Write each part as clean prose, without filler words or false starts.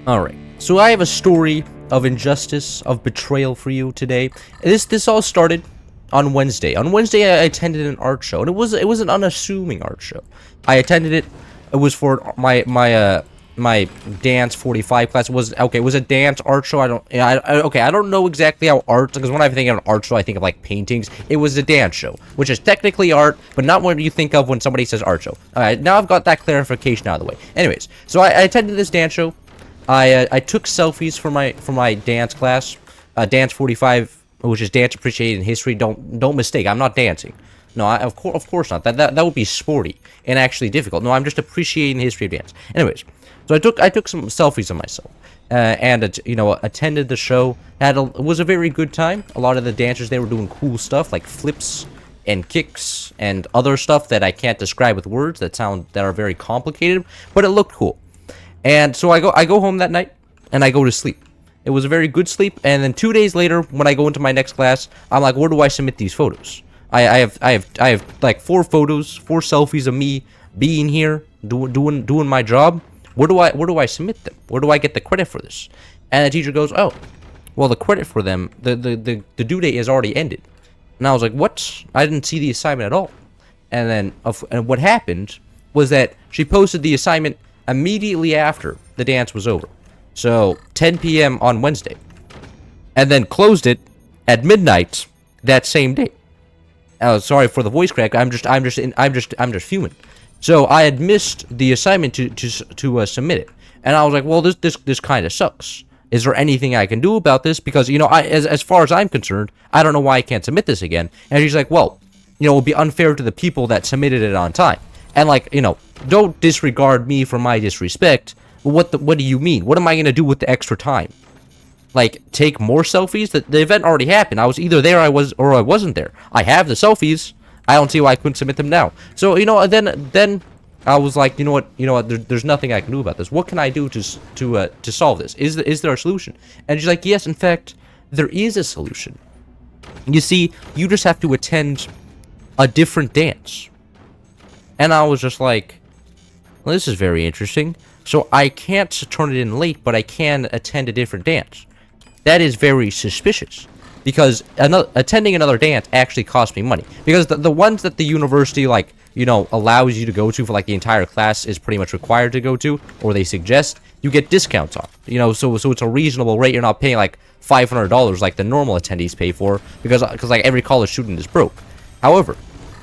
Alright, so I have a story of injustice, of betrayal for you today. This all started on Wednesday. On Wednesday, I attended an art show, and it was an unassuming art show. I attended it. It was for my dance 45 class. It was a dance art show. I don't know exactly how art, because when I think of an art show, I think of like paintings. It was a dance show, which is technically art, but not what you think of when somebody says art show. Alright, now I've got that clarification out of the way. Anyways, so I attended this dance show. I took selfies for my dance class, dance 45, which is dance appreciated in history. Don't mistake, I'm not dancing. No, of course not. That would be sporty and actually difficult. No, I'm just appreciating the history of dance. Anyways, so I took some selfies of myself, and attended the show. It was a very good time. A lot of the dancers, they were doing cool stuff like flips and kicks and other stuff that I can't describe with words that are very complicated, but it looked cool. And so I go home that night, and I go to sleep. It was a very good sleep, and then 2 days later, when I go into my next class, I'm like, where do I submit these photos? I have like 4 photos, 4 selfies of me being here, doing my job. Where do I submit them? Where do I get the credit for this? And the teacher goes, oh, well, the credit for them, the due date is already ended. And I was like, what? I didn't see the assignment at all. And then and what happened was that she posted the assignment immediately after the dance was over, so 10 p.m. on Wednesday, and then closed it at midnight that same day. Sorry for the voice crack. I'm just fuming. So I had missed the assignment to submit it, and I was like, well, this kind of sucks. Is there anything I can do about this? Because as far as I'm concerned, I don't know why I can't submit this again. And she's like, well, it would be unfair to the people that submitted it on time. And don't disregard me for my disrespect. What do you mean? What am I gonna do with the extra time? Like, take more selfies? The event already happened. I was either there, or I wasn't there. I have the selfies. I don't see why I couldn't submit them now. So then I was like, you know what? There's nothing I can do about this. What can I do to solve this? Is there a solution? And she's like, yes, in fact, there is a solution. You see, you just have to attend a different dance. And I was just like, well, this is very interesting. So I can't turn it in late, but I can attend a different dance. That is very suspicious, because attending another dance actually costs me money. Because the ones that the university, allows you to go to for, the entire class is pretty much required to go to, or they suggest, you get discounts off. So it's a reasonable rate. You're not paying, $500 like the normal attendees pay for, because every college student is broke. However,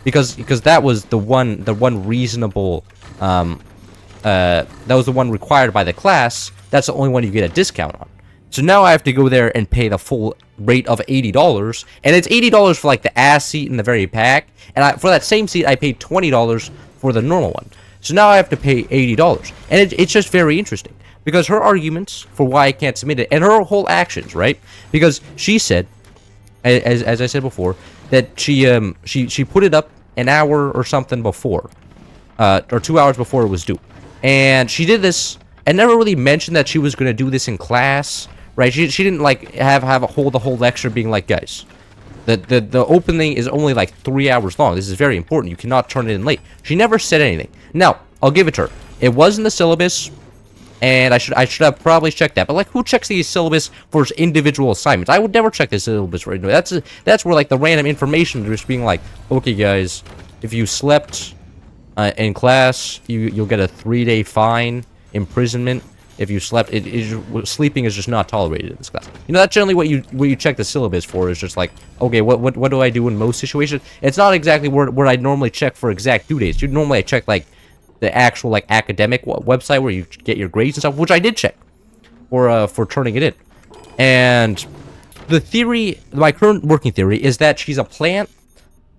because that was the one reasonable, that was the one required by the class, that's the only one you get a discount on. So now I have to go there and pay the full rate of $80, and it's $80 for the ass seat in the very back, and for that same seat I paid $20 for the normal one. So now I have to pay $80, and it's just very interesting, because her arguments for why I can't submit it, and her whole actions, right? Because she said, as I said before, that she put it up an hour or something before, or 2 hours before it was due, and she did this and never really mentioned that she was going to do this in class, right? She didn't have the whole lecture being like, guys, the opening is only 3 hours long. This is very important. You cannot turn it in late. She never said anything. Now I'll give it to her. It was in the syllabus, and I should have probably checked that. But who checks the syllabus for individual assignments? I would never check the syllabus right now. That's where the random information just being okay, guys, if you slept in class, you'll get a 3-day fine, imprisonment. If you slept, sleeping is just not tolerated in this class. That's generally what you check the syllabus for. Is just okay, what do I do in most situations? It's not exactly where I normally check for exact due dates. Normally I check the actual academic website where you get your grades and stuff, which I did check for turning it in. And the theory, my current working theory, is that she's a plant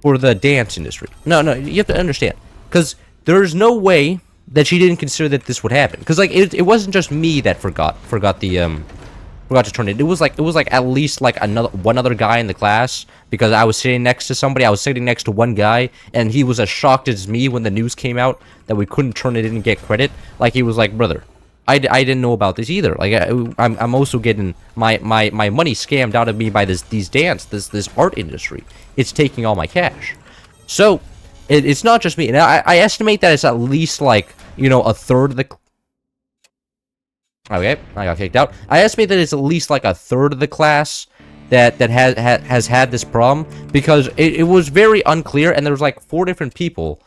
for the dance industry. No, you have to understand, because there's no way that she didn't consider that this would happen. Because it wasn't just me that forgot to turn it. It was at least one other guy in the class, because I was sitting next to somebody. I was sitting next to one guy, and he was as shocked as me when the news came out that we couldn't turn it in and get credit. He was like, brother, I didn't know about this either. I'm also getting my money scammed out of me by this art industry. It's taking all my cash. So it's not just me. And I estimate that it's at least a third of the Okay, I got kicked out. I estimate that it's at least like a third of the class that has had this problem, because it was very unclear, and there was like 4 different people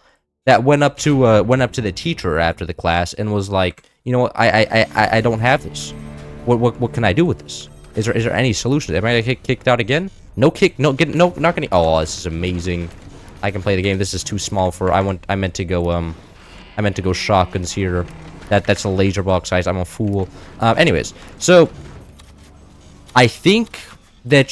that went up to the teacher after the class and was like, you know what, I don't have this. What can I do with this? Is there any solution? Am I gonna get kicked out again? No kick, no, not gonna. Oh, this is amazing. I can play the game. This is too small for. I meant to go shotguns here. That's a laser box size. I'm a fool. Anyways, so I think that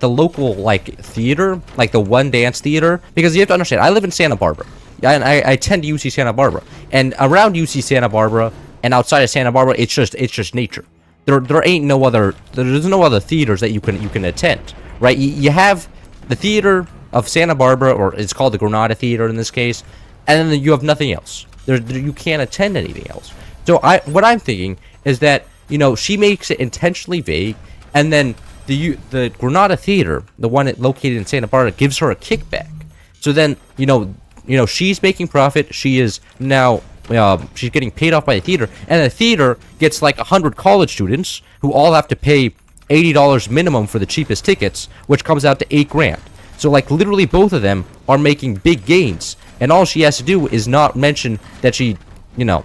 the local like theater, like the one dance theater, because you have to understand, I live in Santa Barbara, and I attend UC Santa Barbara, and around UC Santa Barbara and outside of Santa Barbara, it's just nature. There's no other theaters that you can attend, right? You have the theater of Santa Barbara, or it's called the Granada Theater in this case, and then you have nothing else. You can't attend anything else. So what I'm thinking is that, you know, she makes it intentionally vague, and then the Granada Theater, the one located in Santa Barbara, gives her a kickback. So then, you know, she's making profit. She is now she's getting paid off by the theater, and the theater gets like 100 college students who all have to pay $80 minimum for the cheapest tickets, which comes out to $8 grand. So like literally both of them are making big gains, and all she has to do is not mention that she, you know,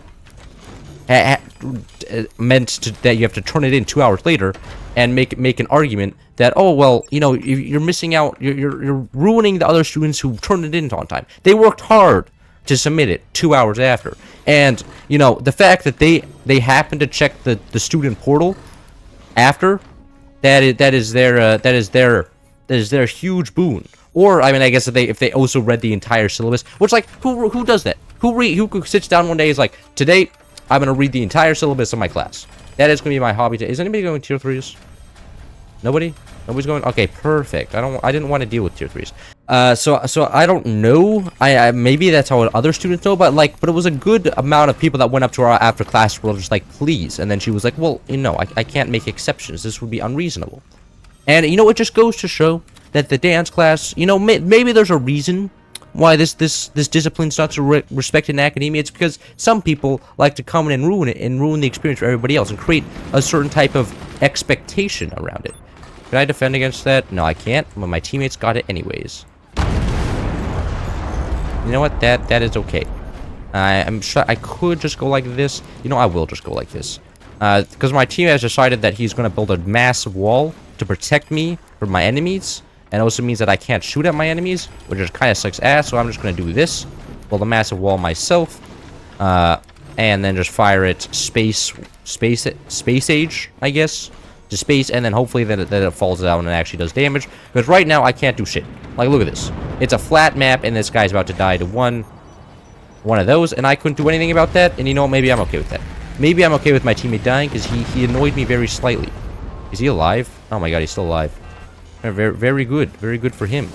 meant that you have to turn it in 2 hours later, and make an argument that, oh well, you know, you're missing out, you're ruining the other students who turned it in on time. They worked hard to submit it 2 hours after, and you know, the fact that they happen to check the student portal after, that is their huge boon. Or I mean, I guess if they also read the entire syllabus, which, like, who does that? Who sits down one day and is like, today I'm gonna read the entire syllabus of my class. That is gonna be my hobby. Is anybody going tier 3s? Nobody? Nobody's going. Okay, perfect. I didn't want to deal with tier 3s. So I don't know. I maybe that's how other students know, but it was a good amount of people that went up to her after class were just like, please. And then she was like, well, you know, I can't make exceptions. This would be unreasonable. And you know, it just goes to show that the dance class, you know, maybe there's a reason why this discipline's not so respected in academia. It's because some people like to come in and ruin it, and ruin the experience for everybody else, and create a certain type of expectation around it. Can I defend against that? No, I can't, but my teammates got it anyways. You know what? That is okay. I'm sure I could just go like this. You know, I will just go like this. Because my team has decided that he's going to build a massive wall to protect me from my enemies. And it also means that I can't shoot at my enemies, which just kind of sucks ass. So I'm just going to do this. Build a massive wall myself. And then just fire it space age, I guess. To space, and then hopefully that it falls down and actually does damage. Because right now, I can't do shit. Like, look at this. It's a flat map, and this guy's about to die to one of those, and I couldn't do anything about that. And you know what? Maybe I'm okay with that. Maybe I'm okay with my teammate dying, because he annoyed me very slightly. Is he alive? Oh my god, he's still alive. Very, very good. Very good for him.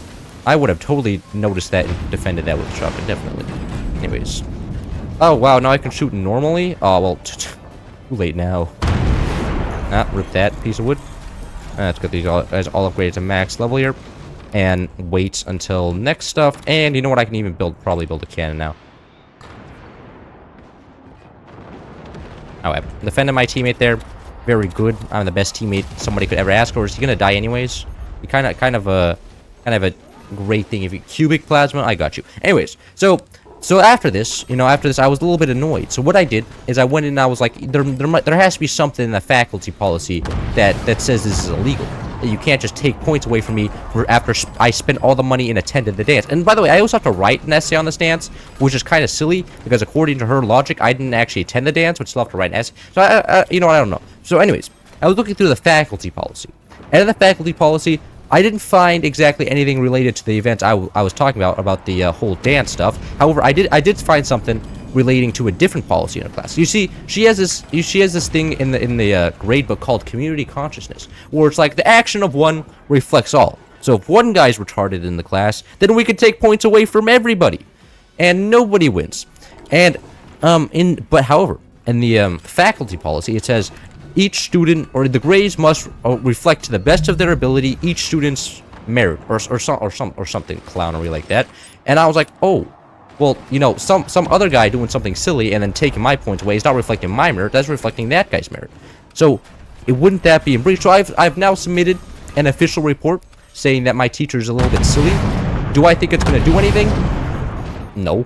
I would have totally noticed that and defended that with a shotgun, definitely. Anyways. Oh, wow, now I can shoot normally? Oh, well, too late now. Ah, rip that piece of wood. Let's get these all upgraded to max level here. And wait until next stuff. And you know what? I can even probably build a cannon now. Alright, defending my teammate there. Very good. I'm the best teammate somebody could ever ask for. Is he gonna die anyways? Be kind of a great thing if you cubic plasma. I got you. Anyways, so after this, you know, I was a little bit annoyed. So what I did is I went in and I was like, there has to be something in the faculty policy that says this is illegal. That you can't just take points away from me after I spent all the money and attended the dance. And by the way, I also have to write an essay on this dance, which is kind of silly because according to her logic, I didn't actually attend the dance, which still have to write an essay. So you know what? I don't know. So anyways, I was looking through the faculty policy, and in the faculty policy, I didn't find exactly anything related to the events I was talking about the whole dance stuff. However, I did find something relating to a different policy in her class. You see, she has this thing in the grade book called community consciousness, where it's like the action of one reflects all. So if one guy's retarded in the class, then we could take points away from everybody, and nobody wins. And however, in the faculty policy, it says each student, or the grades must reflect to the best of their ability each student's merit, or something clownery like that. And I was like, oh, Well, you know, some other guy doing something silly and then taking my points away is not reflecting my merit. That's reflecting that guy's merit. So, wouldn't that be in breach? So I've now submitted an official report saying that my teacher is a little bit silly. Do I think it's going to do anything? No.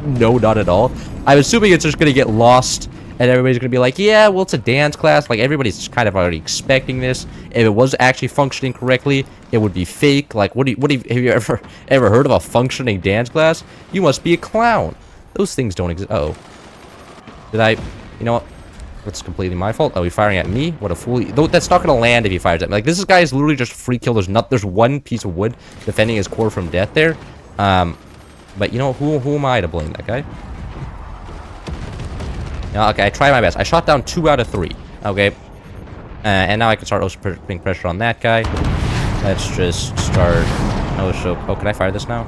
No, not at all. I'm assuming it's just going to get lost, and everybody's going to be like, yeah, well, it's a dance class. Like, everybody's kind of already expecting this. If it was actually functioning correctly, it would be fake. Like, have you ever heard of a functioning dance class? You must be a clown. Those things don't exist. Uh-oh. Did I... You know what? That's completely my fault. Oh, he's firing at me? What a fool. That's not going to land if he fires at me. Like, this guy is literally just free kill. There's one piece of wood defending his core from death there. But, you know, who am I to blame? That guy? No, okay, I tried my best. I shot down 2 out of 3. Okay. And now I can start also putting pressure on that guy. Let's just start... Oh, can I fire this now?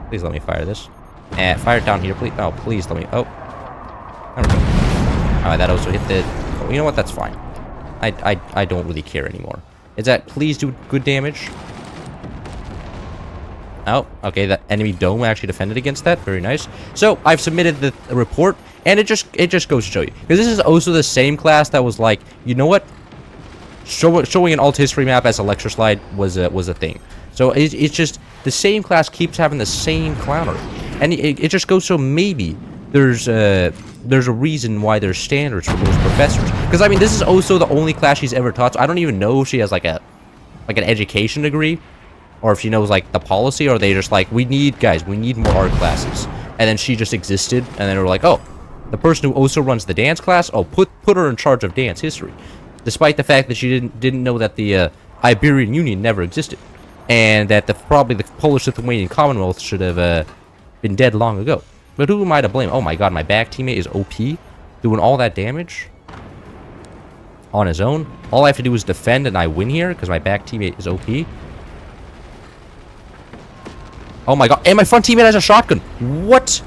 Please let me fire this. Fire it down here, please. Oh, please let me... Oh. There we go. Alright, that also hit the... Oh, you know what? That's fine. I don't really care anymore. Is that... Please do good damage. Oh, okay, that enemy dome actually defended against that. Very nice. So, I've submitted the report, and it just goes to show you. Because this is also the same class that was like, you know what? Showing an alt history map as a lecture slide was a thing. So, it's just... The same class keeps having the same clownery. And it just goes so maybe there's a reason why there's standards for those professors. Because, I mean, this is also the only class she's ever taught, so I don't even know if she has, like, an education degree. Or if she knows, like, the policy, or they just, like, we need more art classes. And then she just existed, and then we're like, oh, the person who also runs the dance class, oh, put her in charge of dance history. Despite the fact that she didn't know that the Iberian Union never existed. And that probably the Polish-Lithuanian Commonwealth should have been dead long ago. But who am I to blame? Oh my god, my back teammate is OP, doing all that damage on his own. All I have to do is defend, and I win here, because my back teammate is OP. Oh my god, and my front teammate has a shotgun. What?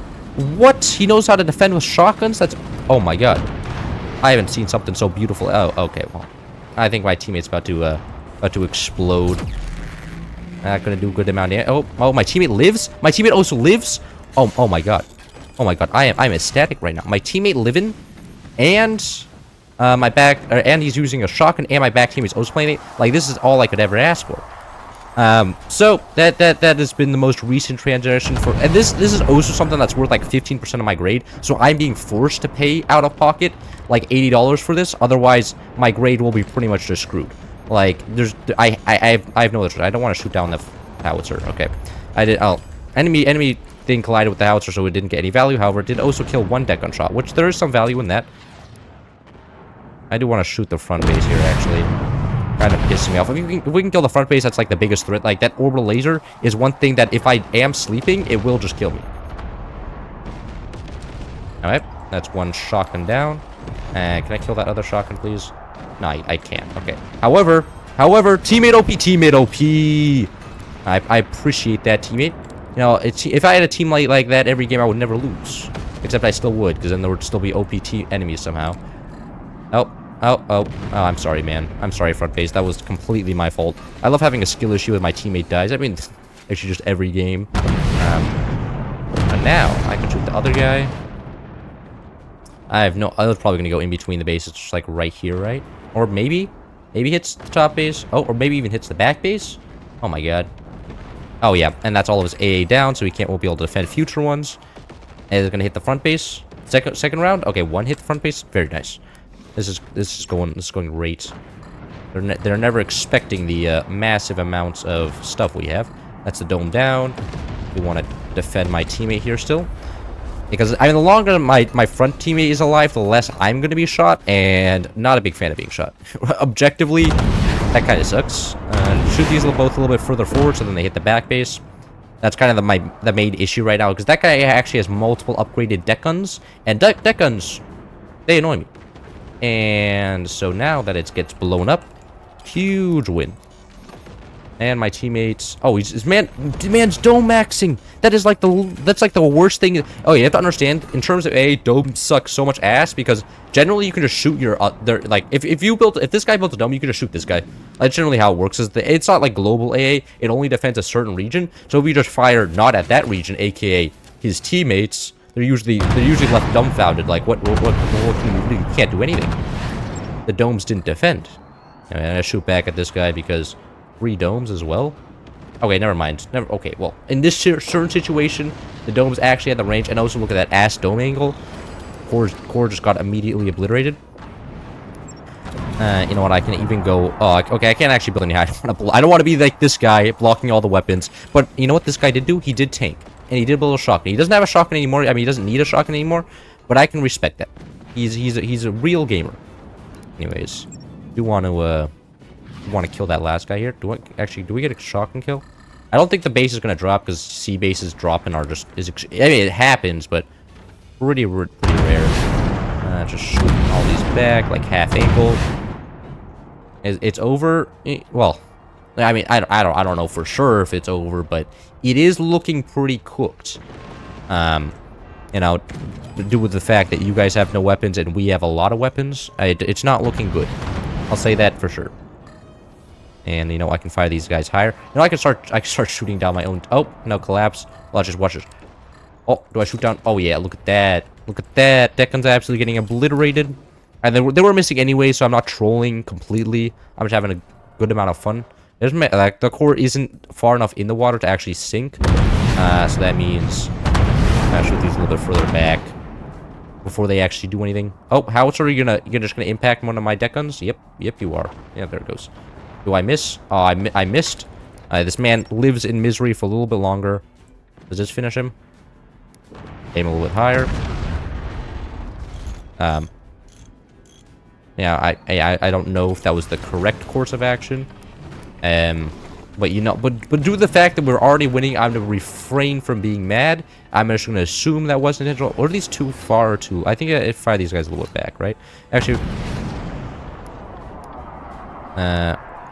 What? He knows how to defend with shotguns? That's... Oh my god. I haven't seen something so beautiful. Oh, okay, well. I think my teammate's about to explode. Not gonna do a good amount of... Oh, my teammate lives? My teammate also lives? Oh my god. Oh my god, I'm ecstatic right now. My teammate living, and... and he's using a shotgun, and my back teammate's also playing it. Like, this is all I could ever ask for. So that has been the most recent transaction for, and this is also something that's worth like 15% of my grade. So I'm being forced to pay out of pocket like $80 for this. Otherwise, my grade will be pretty much just screwed. Like I have no other choice. I don't want to shoot down the howitzer. Okay, I did. Oh, enemy thing collided with the howitzer, so it didn't get any value. However, it did also kill 1 deck gun shot, which there is some value in that. I do want to shoot the front base here actually. Kind of pissing me off. If we can kill the front base, that's like the biggest threat. Like, that orbital laser is one thing that if I am sleeping, it will just kill me. Alright, that's 1 shotgun down. And can I kill that other shotgun, please? No, I can't. Okay. However, teammate OP. I appreciate that, teammate. You know, if I had a team like that every game, I would never lose. Except I still would, because then there would still be OP enemies somehow. Oh, I'm sorry, man. I'm sorry, front base. That was completely my fault. I love having a skill issue when my teammate dies. I mean, actually just every game. And now, I can shoot the other guy. I was probably going to go in between the bases, just like right here, right? Or maybe hits the top base. Oh, or maybe even hits the back base. Oh my god. Oh yeah, and that's all of his AA down, so he won't be able to defend future ones. And it's going to hit the front base. Second round? Okay, 1 hit the front base. Very nice. This is going great. They're never expecting the massive amounts of stuff we have. That's the dome down. We want to defend my teammate here still, because I mean, the longer my front teammate is alive, the less I'm going to be shot, and not a big fan of being shot. Objectively, that kind of sucks. Shoot these both a little bit further forward, so then they hit the back base. That's kind of the main issue right now, because that guy actually has multiple upgraded deck guns, and deck guns, they annoy me. And so now that it gets blown up, huge win. And my teammates... Oh, man's dome maxing. That's like the worst thing. Oh, you have to understand, in terms of AA, dome sucks so much ass, because generally you can just shoot your... like, if this guy built a dome, you can just shoot this guy. That's generally how it works. It's not like global AA. It only defends a certain region. So if you just fire not at that region, aka his teammates, they're usually left dumbfounded. Like, what can you do? You can't do anything. The domes didn't defend. And I shoot back at this guy because 3 domes as well. Okay, never mind. Okay, well, in this certain situation, the domes actually had the range, and also look at that ass dome angle. Core just got immediately obliterated. You know what? I can even go. Oh, okay. I can't actually build any high. I don't want to be like this guy blocking all the weapons. But you know what this guy did do? He did tank, and he did build a shotgun. He doesn't have a shotgun anymore. I mean, he doesn't need a shotgun anymore. But I can respect that. He's a real gamer. Anyways, do want to kill that last guy here? Do we get a shotgun kill? I don't think the base is gonna drop because C bases dropping are just I mean, it happens, but pretty rare. Just shooting all these back like half angle. It's over. Well, I mean, I don't know for sure if it's over, but it is looking pretty cooked. You know, due with the fact that you guys have no weapons and we have a lot of weapons, it's not looking good. I'll say that for sure. And you know, I can fire these guys higher. You know, I can start shooting down my own. Oh no, collapse. Well, just watch this. Oh, do I shoot down? Oh yeah, look at that. Look at that. That gun's absolutely getting obliterated. And they were missing anyway, so I'm not trolling completely. I'm just having a good amount of fun. There's like the core isn't far enough in the water to actually sink. So that means I shoot these a little bit further back before they actually do anything. Oh, howitzer, you're just gonna impact one of my deck guns? Yep, you are. Yeah, there it goes. Do I miss? Oh, I missed. This man lives in misery for a little bit longer. Does this finish him? Aim a little bit higher. Yeah, I don't know if that was the correct course of action. But you know, but due to the fact that we're already winning, I'm gonna refrain from being mad. I'm just gonna assume that wasn't intentional. Or are these too far or too? I think I fire these guys a little bit back, right? Actually,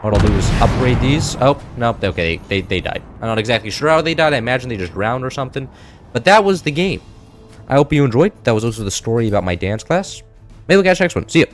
what I'll do is upgrade these. Oh no, okay, they died. I'm not exactly sure how they died. I imagine they just drowned or something. But that was the game. I hope you enjoyed. That was also the story about my dance class. Maybe we'll catch you next one. See ya.